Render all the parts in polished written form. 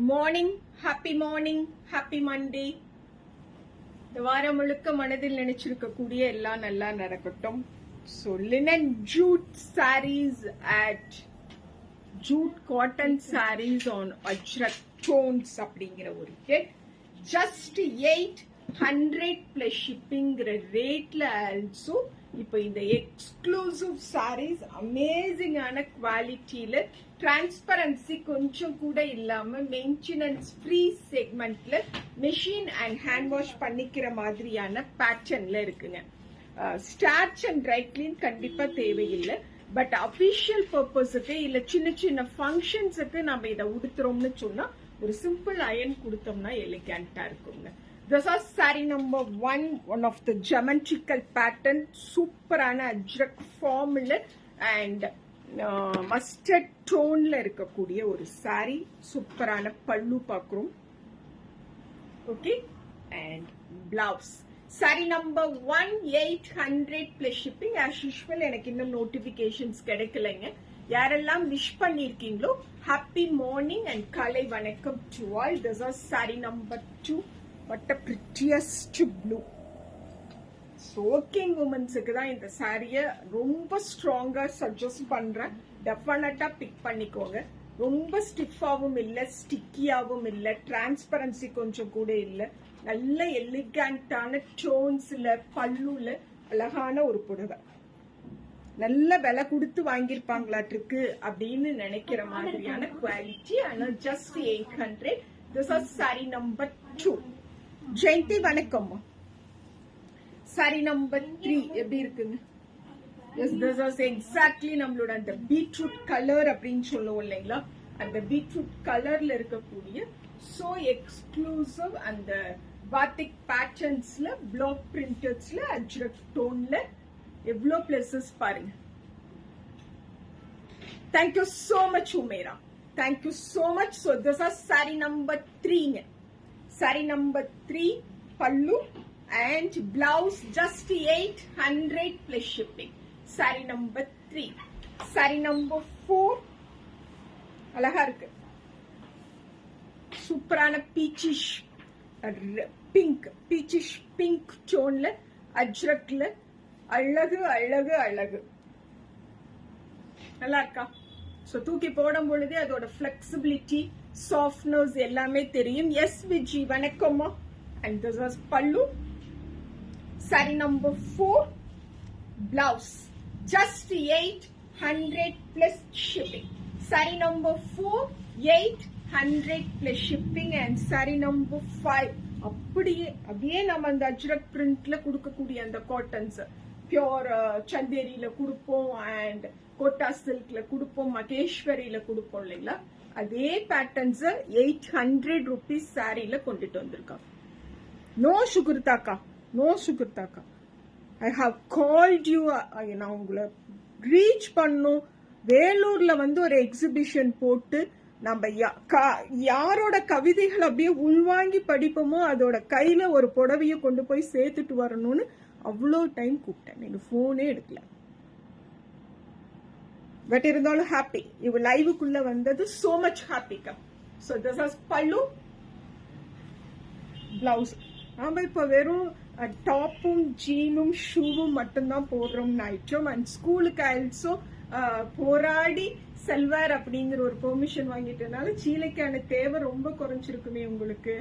Morning, happy Monday. இந்த வாரம் முழுக்க மனதில் நினைச்சிருக்கக்கூடிய எல்லாம் நல்லா நடக்கட்டும். So linen jute sarees at jute cotton sarees on Ajrak tones அப்படிங்கிற ஒரு ஹெட் just 800 plus shipping ரேட்ல ஆல்சோ இப்போ இந்த எக்ஸ்க்ளூசிவ் சாரீஸ் அமேசிங்கான குவாலிட்டியில டிரான்ஸ்பரன்சி கொஞ்சம் கூட இல்லாம மெயின்டெனன்ஸ் ஃப்ரீ செக்மெண்ட்ல மெஷின் அண்ட் ஹேண்ட் வாஷ் பண்ணிக்கிற மாதிரியான பேட்டர்ன்ல இருக்குங்க. ஸ்டார்ச் அண்ட் ட்ரை கிளீன் கண்டிப்பா தேவையில்லை. பட் அபிஷியல் பர்பஸுக்கு இல்ல சின்ன சின்ன ஃபங்க்ஷன்ஸுக்கு நம்ம இதை உடுத்துறோம்னு சொன்னா ஒரு சிம்பிள் அயன் கொடுத்தோம்னா எலிகண்டா இருக்குங்க. This is saree number 1, one of the geometrical pattern, சூப்பரான அஜ்ரக் ஃபார்ம்ல அண்ட் மஸ்டர்ட் டோன்ல இருக்கக்கூடிய ஒரு saree. சூப்பரான பல்லு பார்க்கிறோம். Okay, and blouse saree number 1, 800 plus shipping. as usual எனக்கு இன்னும் நோட்டிபிகேஷன்ஸ் கிடைக்கலைங்க. யாரெல்லாம் விஷ் பண்ணிருக்கீங்களோ ஹாப்பி மார்னிங் அண்ட் காலை வணக்கம் to all. This is saree number 2. What a prettiest blue. Working women's தான் இந்த சாரிய ரொம்ப ஸ்ட்ராங்கா சஜஸ்ட் பண்றேன். டெஃபினட்டா பிக் பண்ணிக்கோங்க. ரொம்ப ஸ்டிஃபாவும் இல்ல, ஸ்டிக்கியாவும் இல்ல, டிரான்ஸ்பரன்சி கொஞ்சம் கூட இல்ல. நல்ல எலிகண்டான டோன்ஸ்ல பல்லுல அழகான ஒரு புடவை. நல்ல விலை கொடுத்து வாங்கியிருப்பாங்களாட்டிருக்கு அப்படின்னு நினைக்கிற மாதிரியான குவாலிட்டி. ஆனா just 800. This is saree number 2. Jayanthi வணக்கம். சாரி நம்பர் 3 எப்படி இருக்குங்க? எஸ், திஸ் இஸ் எக்ஸாக்ட்லி நம்மளோட அந்த பீட்ரூட் கலர் அப்படின்னு சொல்லுவோம் இல்லைங்களா? அந்த பீட்ரூட் கலர்ல இருக்கக்கூடிய சோ எக்ஸ்க்ளூசிவ் அந்த பாத்திக் பேட்டர்ன்ஸ்ல பிளாக் பிரிண்டர்ஸ்ல அஜ்ரக் டோன்ல எவ்வளோ பிளேசஸ் பாருங்க. Thank you so much Umera, thank you so much. So this is sari number 3ங்க. Saree number 3, pallu and blouse just 800 plus shipping. Saree number 3. Saree number 4. அழகா இருக்கு. சூப்பரான பீச்சிஷ் பிங்க் டோன்ல அஜ்ரக்ல அழகு அழகு அழகு. நல்லா இருக்கா? சோ தூக்கி போடும் பொழுதே அதோட பிளெக்சிபிலிட்டி, சாஃப்ட்னஸ் எல்லாமே தெரியும். எஸ் விஜி வணக்கம்மா. அண்ட் திஸ் வாஸ் பல்லு. Sorry number 4, blouse just 800 plus shipping. Sorry number 4, 800 plus shipping. And sorry number 5 அப்படியே நம்ம அந்த அஜ்ரக் பிரிண்ட்ல கொடுக்கக்கூடிய அந்த காட்டன்ஸ் பியோர் சந்தேரியில கொடுப்போம், அண்ட் கோட்டா சில்க்ல கொடுப்போம், மகேஸ்வரியில கொடுப்போம் இல்லைங்களா? அதே பேட்டர்ன்ஸ் 800 rupees சாரியில கொண்டுட்டு வந்திருக்காங்க. நோ சுகுர்தாக்கா, நோ சுகுர்தாக்கா. I have called you. நான் உங்களை ரீச் பண்ணும். வேலூர்ல ஒரு எக்ஸிபிஷன் போட்டு நம்ம யாரோட கவிதைகள் அப்படியே உள்வாங்கி படிப்போமோ அதோட கையில ஒரு புடவையை கொண்டு போய் சேர்த்துட்டு வரணும்னு அவ்வளோ டைம் கூப்பிட்டேன். நீங்க போனே எடுக்கல. பட் இருந்தாலும் ஹாப்பி. இவ லைவுக்குள்ள வந்தது சோ மச் ஹாப்பிக்கா. So this is pallu, blouse. நாம இப்ப வெறும் டாப்பும் ஜீனும் ஷூவும் மட்டும்தான் போடுறோம்னு ஆயிட்டோம். அண்ட் ஸ்கூலுக்கு ஆல்சோ போராடி செல்வார் அப்படிங்கிற ஒரு பெர்மிஷன் வாங்கிட்டனால சீலைக்கான தேவை ரொம்ப குறைஞ்சிருக்குமே உங்களுக்கு.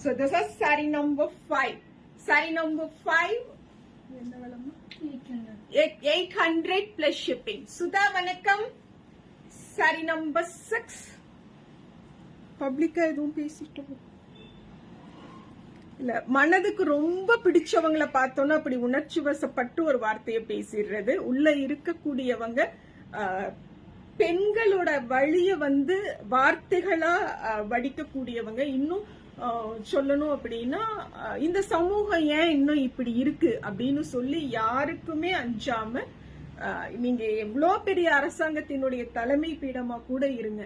So this is sari number 5. Sorry number 5 என்ன விலைமா? 800 plus shipping. சுதா வணக்கம். சாரி நம்பர் 6. பப்ளிக்கா எதுவும் பேசிட்டு இல்ல, மனதுக்கு ரொம்ப பிடிச்சவங்களை பார்த்தோன்னா அப்படி உணர்ச்சி வசப்பட்டு ஒரு வார்த்தையை பேசிடுறது. உள்ள இருக்கக்கூடியவங்க பெண்களோட வழிய வார்த்தைகளா வடிக்கக்கூடியவங்க. இன்னும் சொல்லணும் அப்படின்னா, இந்த சமூகம் ஏன் இன்னும் இப்படி இருக்கு அப்படின்னு சொல்லி யாருக்குமே அஞ்சாம, நீங்க எவ்வளோ பெரிய அரசாங்கத்தினுடைய தலைமை பீடமா கூட இருங்க,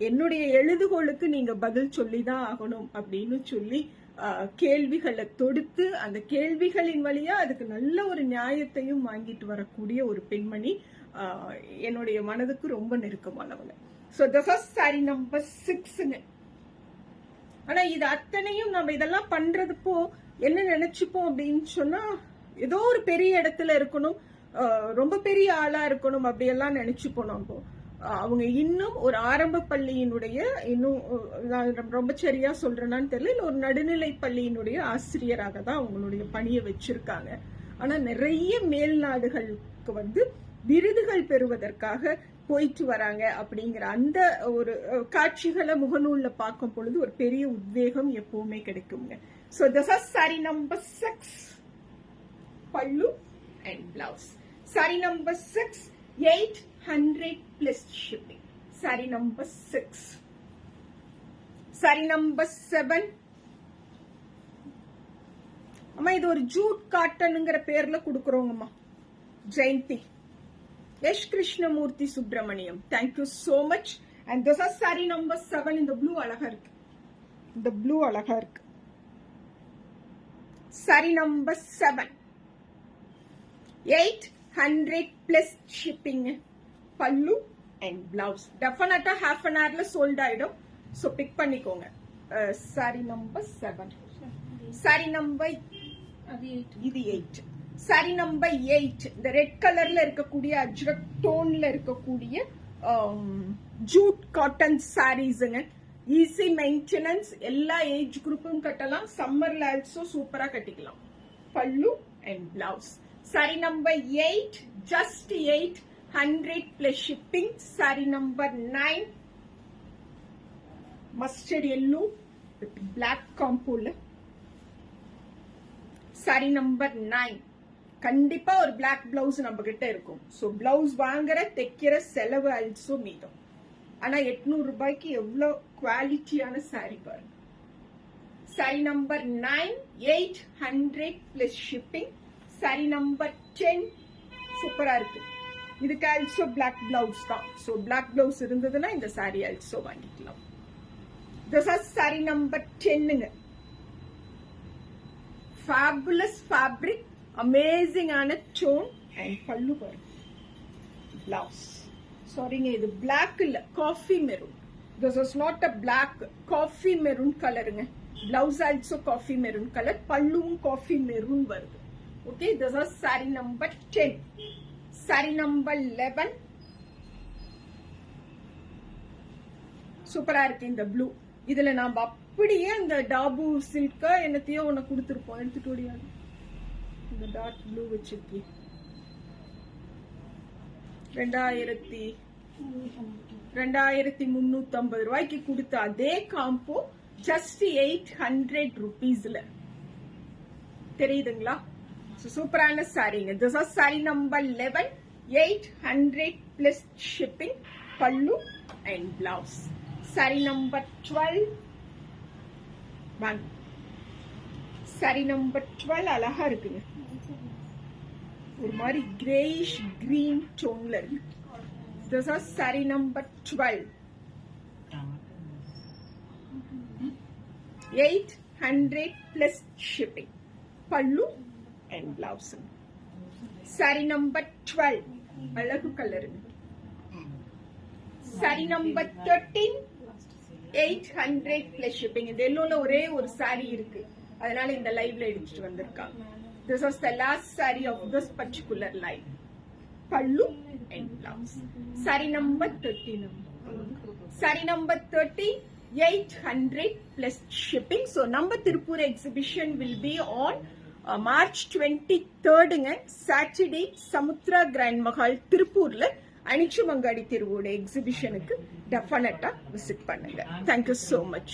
என்னுடைய எழுதுகோளுக்கு நீங்க பதில் சொல்லிதான் ஆகணும் அப்படின்னு சொல்லி கேள்விகளை தொடுத்து அந்த கேள்விகளின் வழியா அதுக்கு நல்ல ஒரு நியாயத்தையும் வாங்கிட்டு வரக்கூடிய ஒரு பெண்மணி என்னுடைய மனதுக்கு ரொம்ப நெருக்கமானவங்க. So this is saree number 6. ஆனா இது அத்தனையும் நம்ம இதெல்லாம் பண்றதுப்போ என்ன நினைச்சுப்போம் அப்படின்னு சொன்னா, ஏதோ ஒரு பெரிய இடத்துல இருக்கணும், ரொம்ப பெரிய ஆளா இருக்கணும் அப்படியெல்லாம் நினைச்சுப்போம். நம்ம அவங்க இன்னும் ஒரு ஆரம்ப பள்ளியினுடைய, இன்னும் ரொம்ப சரியா சொல்றேன்னு தெரியல, இல்ல ஒரு நடுநிலை பள்ளியினுடைய ஆசிரியராக தான் அவங்களுடைய பணியை வச்சிருக்காங்க. ஆனா நிறைய மேல்நாடுகளுக்கு விருதுகள் பெறுவதற்காக போயிட்டு வராங்க அப்படிங்கிற அந்த ஒரு காட்சிகளை முகநூல்ல பார்க்கும் பொழுது ஒரு பெரிய உத்வேகம் எப்பவுமே கிடைக்குங்க. So this is saree number 6, pallu and blouse. Saree number 6, 800 plus shipping. Saree number 6. Saree number 7. அம்மா இது ஒரு ஜூட் காட்டனுங்கிற பேர்ல குடுக்குறோங்கம்மா. Jayanthi S Krishnamurthy Subramaniam, thank you so much. And this is saree number 7. இந்த ப்ளூ அழகா இருக்கு, இந்த ப்ளூ அழகா இருக்கு. saree number 7, 800 plus shipping, pallu and blouse. Definitely half an hourல sold ஆயிடும், so pick பண்ணிக்கோங்க. saree number 7. saree number இது 8. saree number 8, இந்த ரெட் கலர்ல இருக்கக்கூடிய அஜ்ரக் டோன்ல இருக்கக்கூடிய ஜூட் காட்டன் சாரீஸ்ங்க. ஈஸி மெயின்டெனன்ஸ், எல்லா ஏஜ் குரூப்பும் கட்டலாம், சம்மர்ல ஆல்சோ சூப்பரா கட்டிக்கலாம். பல்லு and blouse. saree number 8, just 800 plus shipping. saree number 9, mustard yellow with black combo. saree number 9, கண்டிப்பா ஒரு பிளாக் பிளவுஸ் நம்ம கிட்ட இருக்கும். சோ பிளவுஸ் வாங்குற தைக்கிற செலவு ஆல்சோ மீதம். ஆனா 800 ரூபாய்க்கு எவ்வளவு குவாலிட்டியான சாரி பாருங்க. saree number 9, 800 plus shipping. saree number 10, சூப்பரா இருக்கு. இதுக்கு ஆல்சோ பிளாக் பிளவுஸ் தான். சோ பிளாக் பிளவுஸ் இருந்ததுன்னா இந்த சாரி ஆல்சோ வாங்கிக்கலாம். this is saree number 10ங்க. fabulous fabric, amazing ஆன tone and pallu பாருங்க. blouse, சாரிங்க இது black இல்ல, coffee maroon. this is not a black, coffee maroon கலருங்க. blouse also coffee maroon color, palluவும் coffee maroon வருது. okay, this is saree number 10. saree number 11, சூப்பரா இருக்கு இந்த ப்ளூ. இதுல நாம அப்படியே இந்த டாபு சில்க என்னத்தையோ ஒண்ணு கொடுத்துருப்போம், எடுத்துட்டு ஓடியாது. இந்த டார்க் ப்ளூ வச்சிருக்கி 2350 ரூபாய்க்கு கொடுத்த அதே காம்போ ஜஸ்ட் 800 ருபீஸ்ல. தெரியுதுங்களா? சூப்பரான சாரிங்க. this is saree number 11, 800 plus shipping, pallu and blouse. saree number 12, saree number 12 அழகா இருக்குங்க. ஒரு மாதிரி கிரேயிஷ் கிரீன் டோன்ல இருக்கு. this is saree number 12, 800 plus shipping, pallu and blouse. saree number 12 அழகு கலருங்க. saree number 13, 800 plus shipping. இந்த எல்லோல ஒரே ஒரு சாரி இருக்கு, அதனால இந்த லைவ்ல எடுத்துட்டு வந்திருக்காங்க. this was the last saree of this particular live. pallu and blouse. saree number 13. saree number 13, 800 plus shipping. so number Tirupur exhibition will be on March 23rd, Saturday, Samutra Grand Mahal, Tirupurla. அனிச்சு மங்காடி திருவோட எக்ஸிபிஷனுக்கு டெஃபினட்டா visit பண்ணுங்க. Thank you so much.